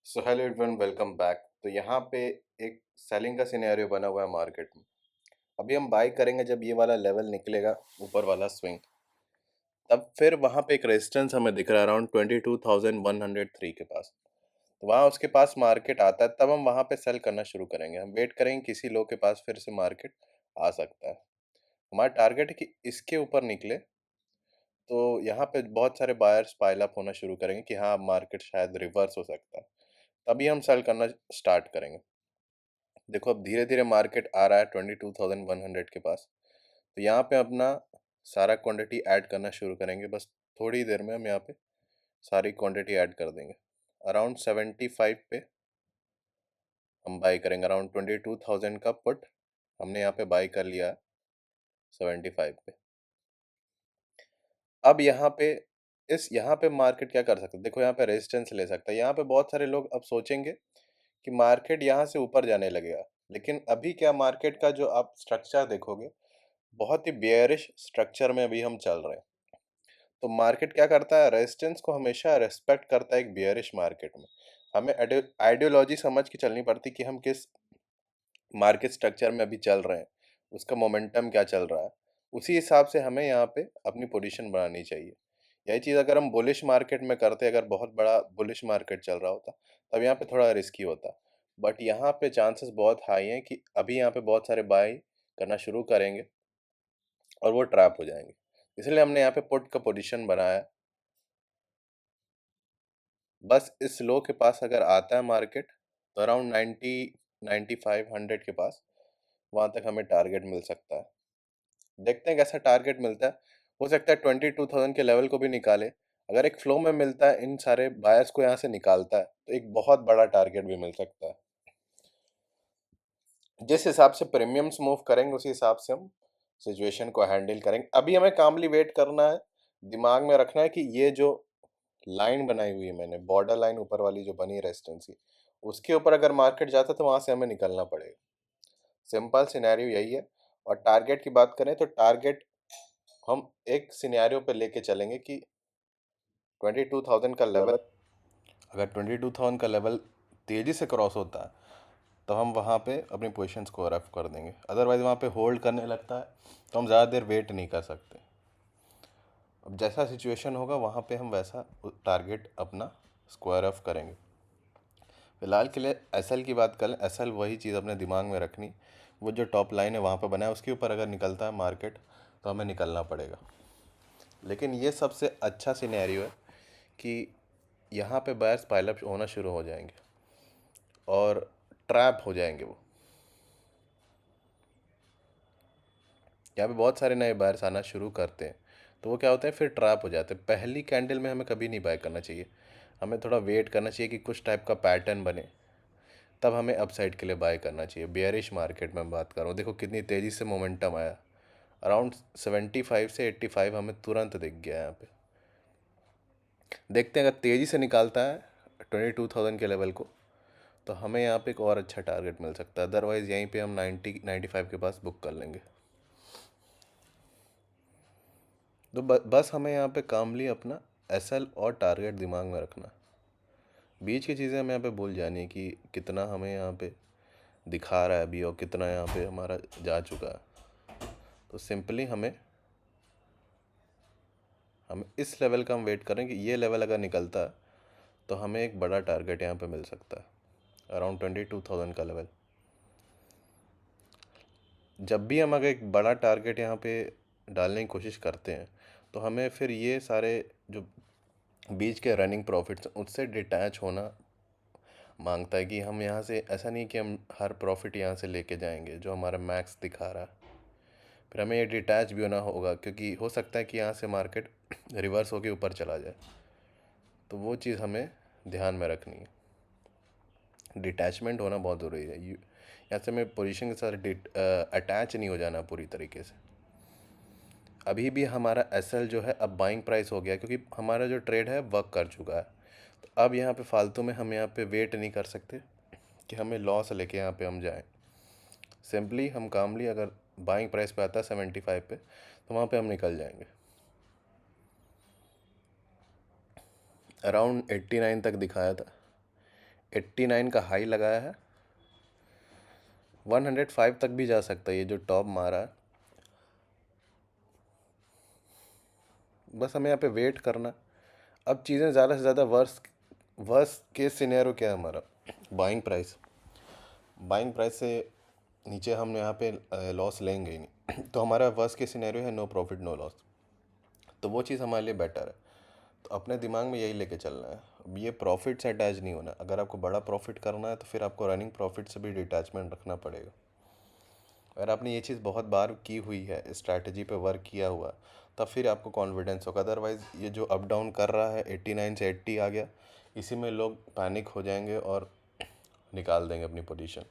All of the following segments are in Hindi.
So hello everyone, welcome back. तो यहाँ पे एक सेलिंग का सिनेरियो बना हुआ है मार्केट में। अभी हम बाई करेंगे जब ये वाला लेवल निकलेगा, ऊपर वाला स्विंग। तब फिर वहाँ पे एक रेजिस्टेंस हमें दिख रहा है अराउंड 22,103 के पास। तो वहाँ उसके पास मार्केट आता है, तब हम वहाँ पे सेल करना शुरू करेंगे। हम वेट करेंगे किसी लो के पास फिर से मार्केट आ सकता है। हमारा टारगेट है कि इसके ऊपर निकले, तो यहाँ पे बहुत सारे बायर्स पाइल अप होना शुरू करेंगे कि हाँ, मार्केट शायद रिवर्स हो सकता है। तभी हम सेल करना स्टार्ट करेंगे। देखो, अब धीरे धीरे मार्केट आ रहा है 22,100 के पास। तो यहाँ पे अपना सारा क्वांटिटी ऐड करना शुरू करेंगे। बस थोड़ी देर में हम यहाँ पे सारी क्वांटिटी ऐड कर देंगे। अराउंड 75 पे हम बाई करेंगे। अराउंड 22,000 का पुट हमने यहाँ पे बाई कर लिया है 75 पे। अब यहाँ पे मार्केट क्या कर सकता है? देखो, यहाँ पे रेजिस्टेंस ले सकता है। यहाँ पे बहुत सारे लोग अब सोचेंगे कि मार्केट यहाँ से ऊपर जाने लगेगा, लेकिन अभी क्या, मार्केट का जो आप स्ट्रक्चर देखोगे, बहुत ही बेयरिश स्ट्रक्चर में अभी हम चल रहे हैं। तो मार्केट क्या करता है, रेजिस्टेंस को हमेशा रेस्पेक्ट करता है एक बेयरिश मार्केट में। हमें आइडियोलॉजी समझ के चलनी पड़ती कि हम किस मार्केट स्ट्रक्चर में अभी चल रहे हैं, उसका मोमेंटम क्या चल रहा है। उसी हिसाब से हमें यहाँ पे अपनी पोजीशन बनानी चाहिए। यही चीज़ अगर हम बुलिश मार्केट में करते, अगर बहुत बड़ा बुलिश मार्केट चल रहा होता, तब यहाँ पे थोड़ा रिस्की होता। बट यहाँ पे चांसेस बहुत हाई हैं कि अभी यहाँ पे बहुत सारे बाय करना शुरू करेंगे और वो ट्रैप हो जाएंगे। इसलिए हमने यहाँ पे पुट का पोजीशन बनाया है। बस इस लो के पास अगर आता है मार्केट, तो अराउंड 90 95 100 के पास वहाँ तक हमें टारगेट मिल सकता है। देखते हैं कैसा टारगेट मिलता है। हो सकता है 22,000 के लेवल को भी निकाले। अगर एक फ्लो में मिलता है, इन सारे बायर्स को यहाँ से निकालता है, तो एक बहुत बड़ा टारगेट भी मिल सकता है। जिस हिसाब से प्रीमियम्स मूव करेंगे, उसी हिसाब से हम सिचुएशन को हैंडल करेंगे। अभी हमें कामली वेट करना है। दिमाग में रखना है कि ये जो लाइन बनाई हुई है मैंने, बॉर्डर लाइन ऊपर वाली जो बनी है रेजिस्टेंस की, उसके ऊपर अगर मार्केट जाता है तो वहां से हमें निकलना पड़ेगा। सिंपल सिनेरियो यही है। और टारगेट की बात करें तो टारगेट हम एक सिनेरियो पे लेके चलेंगे कि 22,000 का लेवल, अगर 22,000 का लेवल तेजी से क्रॉस होता है, तो हम वहाँ पे अपनी पोजीशंस को रफ कर देंगे। अदरवाइज वहाँ पे होल्ड करने लगता है, तो हम ज़्यादा देर वेट नहीं कर सकते। अब जैसा सिचुएशन होगा, वहाँ पे हम वैसा टारगेट अपना स्क्वायर ऑफ करेंगे। फिलहाल के लिए एसएल की बात करें, एसएल वही चीज़ अपने दिमाग में रखनी, वो जो टॉप लाइन है वहाँ पे बना है, उसके ऊपर अगर निकलता है मार्केट, तो हमें निकलना पड़ेगा। लेकिन ये सबसे अच्छा सिनेरियो है कि यहाँ पे बायर्स पाइलअप होना शुरू हो जाएंगे और ट्रैप हो जाएंगे वो। यहाँ पे बहुत सारे नए बायर्स आना शुरू करते हैं, तो वो क्या होता है, फिर ट्रैप हो जाते हैं। पहली कैंडल में हमें कभी नहीं बाय करना चाहिए। हमें थोड़ा वेट करना चाहिए कि कुछ टाइप का पैटर्न बने, तब हमें अपसाइड के लिए बाय करना चाहिए। बेयरिश मार्केट में बात कर रहा हूँ, देखो कितनी तेज़ी से मोमेंटम आया। अराउंड 75 से 85 हमें तुरंत दिख गया यहाँ पे। देखते हैं, अगर तेज़ी से निकालता है 22,000 के लेवल को, तो हमें यहाँ पे एक और अच्छा टारगेट मिल सकता है। अदरवाइज़ यहीं पे हम 90 95 के पास बुक कर लेंगे। तो बस हमें यहाँ पे कामली अपना एसएल और टारगेट दिमाग में रखना। बीच की चीज़ें हमें यहाँ पे भूल जानी है कि कितना हमें यहाँ पे दिखा रहा है अभी और कितना यहाँ पे हमारा जा चुका है। तो सिंपली हमें हम इस लेवल का हम वेट करें कि ये लेवल अगर निकलता है, तो हमें एक बड़ा टारगेट यहाँ पे मिल सकता है, अराउंड 22,000 का लेवल। जब भी हम अगर एक बड़ा टारगेट यहाँ पे डालने की कोशिश करते हैं, तो हमें फिर ये सारे जो बीच के रनिंग प्रॉफिट्स उससे डिटैच होना मांगता है। कि हम यहाँ से, ऐसा नहीं कि हम हर प्रॉफिट यहाँ से लेके जाएंगे जो हमारा मैक्स दिखा रहा है। फिर हमें ये डिटैच भी होना होगा, क्योंकि हो सकता है कि यहाँ से मार्केट रिवर्स होके ऊपर चला जाए। तो वो चीज़ हमें ध्यान में रखनी है। डिटैचमेंट होना बहुत ज़रूरी है। यहाँ से हमें पोजीशन के साथ अटैच नहीं हो जाना पूरी तरीके से। अभी भी हमारा एसएल जो है अब बाइंग प्राइस हो गया, क्योंकि हमारा जो ट्रेड है वर्क कर चुका है। तो अब यहाँ पे फालतू में हम यहाँ पे वेट नहीं कर सकते कि हमें लॉस लेके यहाँ पे हम जाएं। सिंपली हम कामली, अगर बाइंग प्राइस पे आता है 75 पे, तो वहाँ पे हम निकल जाएंगे। अराउंड 89 तक दिखाया था, 89 का हाई लगाया है, 105 तक भी जा सकता है ये जो टॉप मारा है। बस हमें यहाँ पे वेट करना। अब चीज़ें ज़्यादा से ज़्यादा वर्स वर्स केस सिनेरियो क्या है हमारा, बाइंग प्राइस से नीचे हम यहाँ पे लॉस लेंगे ही नहीं। तो हमारा वर्स केस सिनेरियो है नो प्रॉफिट नो लॉस, तो वो चीज़ हमारे लिए बेटर है। तो अपने दिमाग में यही लेके चलना है। अब ये प्रॉफिट से अटैच नहीं होना। अगर आपको बड़ा प्रॉफिट करना है तो फिर आपको रनिंग प्रॉफिट से भी डिटैचमेंट रखना पड़ेगा। अगर आपने ये चीज़ बहुत बार की हुई है, स्ट्रैटेजी पे वर्क किया हुआ, तब फिर आपको कॉन्फिडेंस होगा। अदरवाइज़ ये जो अप डाउन कर रहा है 89 से 80 आ गया, इसी में लोग पैनिक हो जाएंगे और निकाल देंगे अपनी पोजीशन।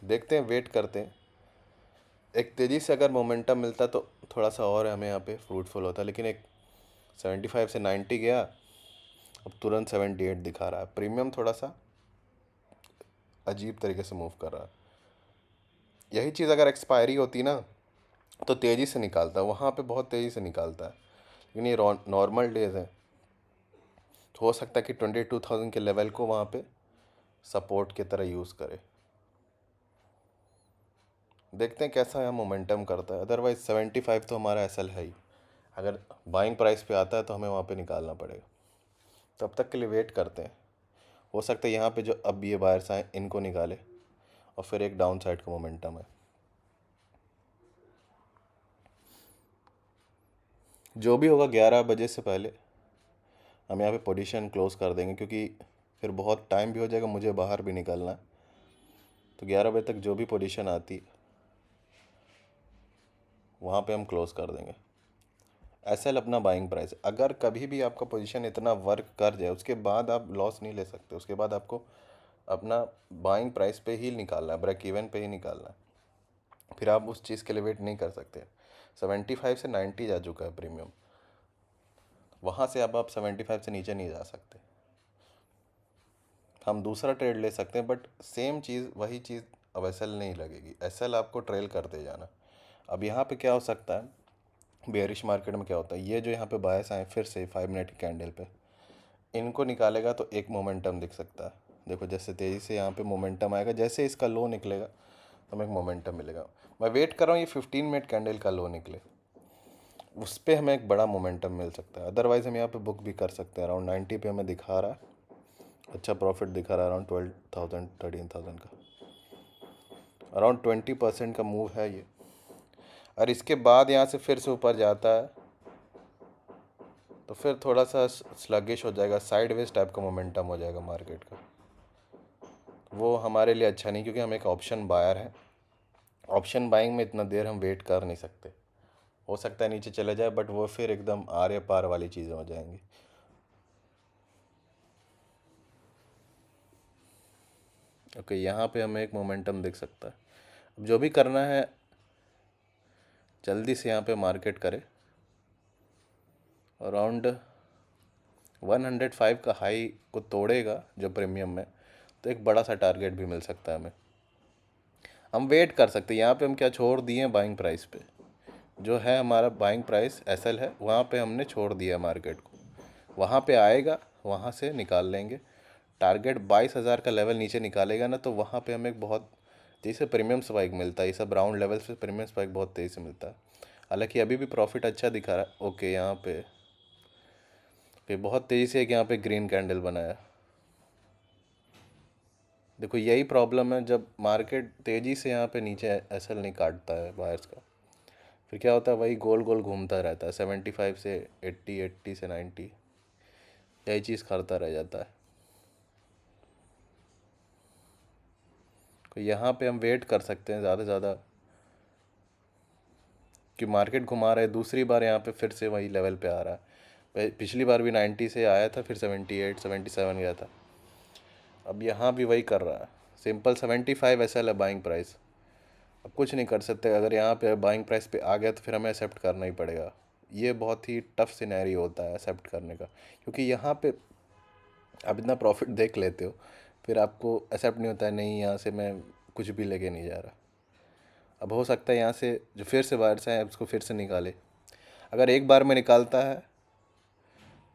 देखते हैं, वेट करते हैं। एक तेज़ी से अगर मोमेंटम मिलता तो थोड़ा सा और हमें यहाँ पे फ्रूटफुल होता, लेकिन एक 75 से 90 गया, अब तुरंत 78 दिखा रहा है। प्रीमियम थोड़ा सा अजीब तरीके से मूव कर रहा है। यही चीज़ अगर एक्सपायरी होती ना तो तेज़ी से निकालता, वहाँ पे बहुत तेज़ी से निकालता है। लेकिन ये नॉर्मल डेज हैं, तो हो सकता है कि 22,000 के लेवल को वहाँ पे सपोर्ट की तरह यूज़ करे। देखते हैं कैसा यहाँ मोमेंटम करता है। अदरवाइज 75 तो हमारा एसएल है ही। अगर बाइंग प्राइस पे आता है तो हमें वहाँ पे निकालना पड़ेगा। तब तक के लिए वेट करते हैं। हो सकता है यहाँ पे जो अब ये बायर्स आए इनको निकाले और फिर एक डाउन साइड का मोमेंटम है। जो भी होगा 11 बजे से पहले हम यहाँ पे पोजीशन क्लोज कर देंगे, क्योंकि फिर बहुत टाइम भी हो जाएगा, मुझे बाहर भी निकलना है। तो 11 बजे तक जो भी पोजीशन आती वहाँ पे हम क्लोज कर देंगे। एसएल अपना बाइंग प्राइस। अगर कभी भी आपका पोजीशन इतना वर्क कर जाए उसके बाद आप लॉस नहीं ले सकते। उसके बाद आपको अपना बाइंग प्राइस पे ही निकालना है, ब्रेक इवन पे ही निकालना है। फिर आप उस चीज़ के लिए वेट नहीं कर सकते। 75 से 90 जा चुका है प्रीमियम, वहाँ से अब आप 75 से नीचे नहीं जा सकते। हम दूसरा ट्रेड ले सकते हैं, बट सेम चीज़ वही चीज़ अब एसएल नहीं लगेगी। एसएल आपको ट्रेल करते जाना। अब यहाँ पे क्या हो सकता है, बेयरिश मार्केट में क्या होता है, ये जो यहाँ पे बायस आए फिर से 5 मिनट की कैंडल पे, इनको निकालेगा तो एक मोमेंटम दिख सकता है। देखो जैसे तेज़ी से यहाँ पे मोमेंटम आएगा, जैसे इसका लो निकलेगा तो हमें एक मोमेंटम मिलेगा। मैं वेट कर रहा हूँ ये 15 मिनट कैंडल का लो निकले, उस पर हमें एक बड़ा मोमेंटम मिल सकता है। अदरवाइज़ हम यहाँ पे बुक भी कर सकते हैं। अराउंड 90 पे हमें दिखा रहा है, अच्छा प्रॉफिट दिखा रहा है अराउंड 12,000 13,000 का। अराउंड 20% का मूव है ये। और इसके बाद यहाँ से फिर से ऊपर जाता है तो फिर थोड़ा सा स्लगिश हो जाएगा, साइडवेज टाइप का मोमेंटम हो जाएगा मार्केट का। वो हमारे लिए अच्छा नहीं, क्योंकि हम एक ऑप्शन बायर हैं। ऑप्शन बाइंग में इतना देर हम वेट कर नहीं सकते। हो सकता है नीचे चले जाए, बट वो फिर एकदम आर या पार वाली चीज़ें हो जाएंगी। ओके, यहाँ पे हमें एक मोमेंटम दिख सकता है। अब जो भी करना है जल्दी से यहाँ पे मार्केट करे। अराउंड 105 का हाई को तोड़ेगा जो प्रीमियम में, तो एक बड़ा सा टारगेट भी मिल सकता है हमें। हम वेट कर सकते हैं। यहाँ पे हम क्या छोड़ दिए हैं, बाइंग प्राइस पे जो है हमारा बाइंग प्राइस एसएल है, वहाँ पे हमने छोड़ दिया मार्केट को। वहाँ पे आएगा, वहाँ से निकाल लेंगे। टारगेट 22,000 का लेवल नीचे निकालेगा ना, तो वहाँ पे हमें एक बहुत तेज़ी से प्रीमियम स्पाइक मिलता है। ये सब राउंड लेवल से प्रीमियम स्पाइक बहुत तेज़ी से मिलता है। हालांकि अभी भी प्रॉफिट अच्छा दिखा रहा है। ओके, यहाँ पे बहुत तेज़ी से एक यहाँ पे ग्रीन कैंडल बनाया। देखो यही प्रॉब्लम है, जब मार्केट तेज़ी से यहाँ पे नीचे एसएल नहीं काटता है बायर्स का, फिर क्या होता है, वही गोल गोल घूमता रहता है। 75 से 80, 80 से 90, यही चीज़ करता रह जाता है। तो यहाँ पे हम वेट कर सकते हैं ज़्यादा से ज़्यादा कि मार्केट घुमा रहा है। दूसरी बार यहाँ पे फिर से वही लेवल पे आ रहा है। पिछली बार भी 90 से आया था, फिर 78 77 गया था। अब यहाँ भी वही कर रहा है। सिंपल 75 ऐसा है बाइंग प्राइस। अब कुछ नहीं कर सकते। अगर यहाँ पे बाइंग प्राइस पे आ गया तो फिर हमें एक्सेप्ट करना ही पड़ेगा। ये बहुत ही टफ सिनेरियो होता है एक्सेप्ट करने का, क्योंकि यहाँ पे आप इतना प्रॉफिट देख लेते हो, फिर आपको एक्सेप्ट नहीं होता है, नहीं यहाँ से मैं कुछ भी लेके नहीं जा रहा। अब हो सकता है यहाँ से जो फिर से बाहर से आए उसको फिर से निकाले। अगर एक बार में निकालता है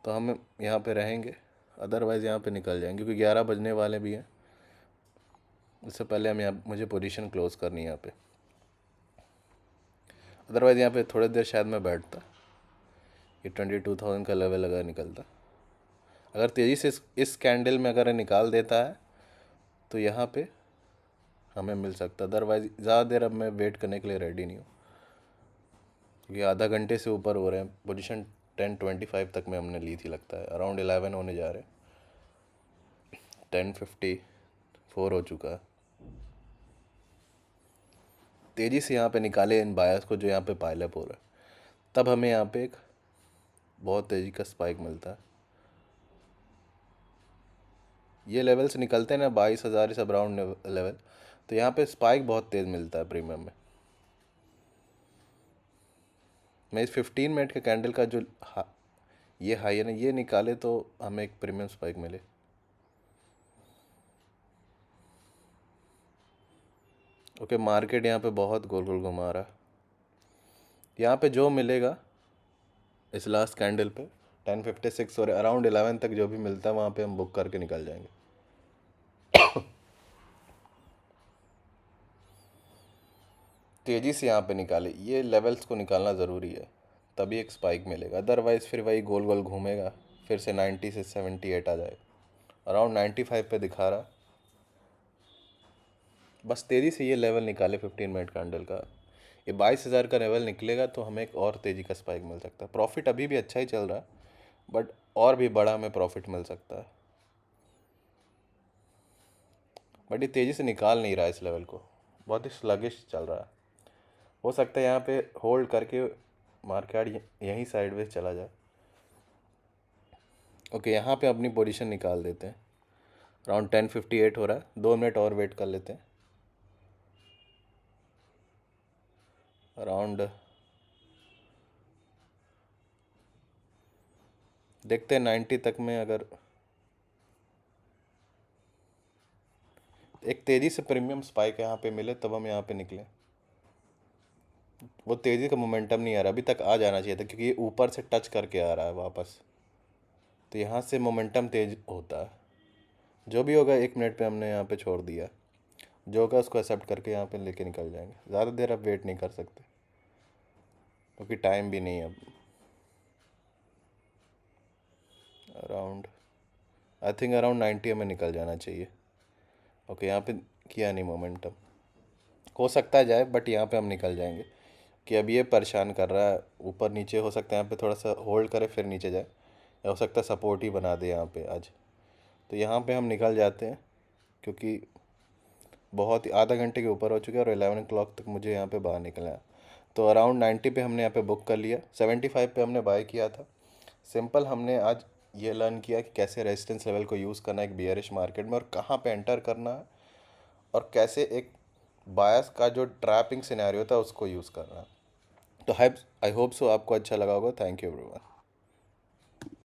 तो हम यहाँ पे रहेंगे अदरवाइज़ यहाँ पे निकल जाएंगे क्योंकि 11 बजने वाले भी हैं। इससे पहले हम यहाँ मुझे पोजीशन क्लोज करनी है यहाँ पे, अदरवाइज़ यहाँ पे थोड़ी देर शायद मैं बैठता, ये 22,000 का लेवल अगर निकलता, अगर तेज़ी से इस कैंडल में अगर निकाल देता है तो यहाँ पे हमें मिल सकता। अदरवाइज़ ज़्यादा देर अब मैं वेट करने के लिए रेडी नहीं हूँ क्योंकि आधा घंटे से ऊपर हो रहे हैं। पोजीशन 10:25 तक में हमने ली थी, लगता है अराउंड 11 होने जा रहे हैं। 10:54 हो चुका है। तेज़ी से यहाँ पे निकाले इन बायर्स को जो यहाँ पे पाइलअप हो रहा है, तब हमें यहाँ पे एक बहुत तेज़ी का स्पाइक मिलता है। ये लेवल्स निकलते हैं ना 22,000 सब राउंड लेवल, तो यहाँ पे स्पाइक बहुत तेज़ मिलता है प्रीमियम में। मैं इस 15 मिनट के कैंडल का जो ये हाई है ना, ये निकाले तो हमें एक प्रीमियम स्पाइक मिले। ओके, मार्केट यहाँ पे बहुत गोल गोल घुमा रहा है। यहाँ पे जो मिलेगा इस लास्ट कैंडल पे 10:56 और अराउंड 11 तक जो भी मिलता है वहाँ पे हम बुक करके निकल जाएंगे। तेज़ी से यहाँ पे निकाले, ये लेवल्स को निकालना ज़रूरी है, तभी एक स्पाइक मिलेगा। अदरवाइज़ फिर वही गोल गोल घूमेगा, फिर से 90 से 78 आ जाएगा। अराउंड 95 पे दिखा रहा। बस तेज़ी से ये लेवल निकाले 15 मिनट कैंडल का, ये 22,000 का लेवल निकलेगा तो हमें एक और तेज़ी का स्पाइक मिल सकता है। प्रॉफिट अभी भी अच्छा ही चल रहा है, बट और भी बड़ा हमें प्रॉफिट मिल सकता है। बट ये तेज़ी से निकाल नहीं रहा है इस लेवल को, बहुत ही स्लगिश चल रहा है। हो सकता है यहाँ पे होल्ड करके मार्केट यहीं साइडवेज चला जाए। ओके, यहाँ पे अपनी पोजीशन निकाल देते हैं। अराउंड 10:58 हो रहा है, 2 मिनट और वेट कर लेते हैं। अराउंड देखते हैं 90 तक में अगर एक तेज़ी से प्रीमियम स्पाइक यहाँ पे मिले तब हम यहाँ पे निकलें। वो तेज़ी का मोमेंटम नहीं आ रहा, अभी तक आ जाना चाहिए था क्योंकि ये ऊपर से टच करके आ रहा है वापस, तो यहाँ से मोमेंटम तेज होता है। जो भी होगा 1 मिनट पे हमने यहाँ पे छोड़ दिया, जो होगा उसको एक्सेप्ट करके यहाँ पे लेके निकल जाएंगे। ज़्यादा देर अब वेट नहीं कर सकते क्योंकि टाइम भी नहीं है अब। अराउंड आई थिंक अराउंड 90 हमें निकल जाना चाहिए। ओके, यहाँ पे किया नहीं मोमेंटम, हो सकता है जाए बट यहाँ पे हम निकल जाएंगे कि अब ये परेशान कर रहा है। ऊपर नीचे हो सकता है यहाँ पे थोड़ा सा होल्ड करे फिर नीचे जाए, या हो सकता है सपोर्ट ही बना दे यहाँ पे आज, तो यहाँ पे हम निकल जाते हैं क्योंकि बहुत ही आधा घंटे के ऊपर हो चुके हैं और 11 o'clock तक मुझे यहाँ पे बाहर निकलना है। तो अराउंड 90 पे हमने यहाँ पे बुक कर लिया, 75 पे हमने बाय किया था। सिंपल हमने आज ये लर्न किया कि कैसे रेजिस्टेंस लेवल को यूज़ करना है एक बियरिश मार्केट में, और कहाँ पे एंटर करना है, और कैसे एक बायस का जो ट्रैपिंग सिनेरियो था उसको यूज़ करना है। तो आई होप सो आपको अच्छा लगा होगा। Thank you everyone.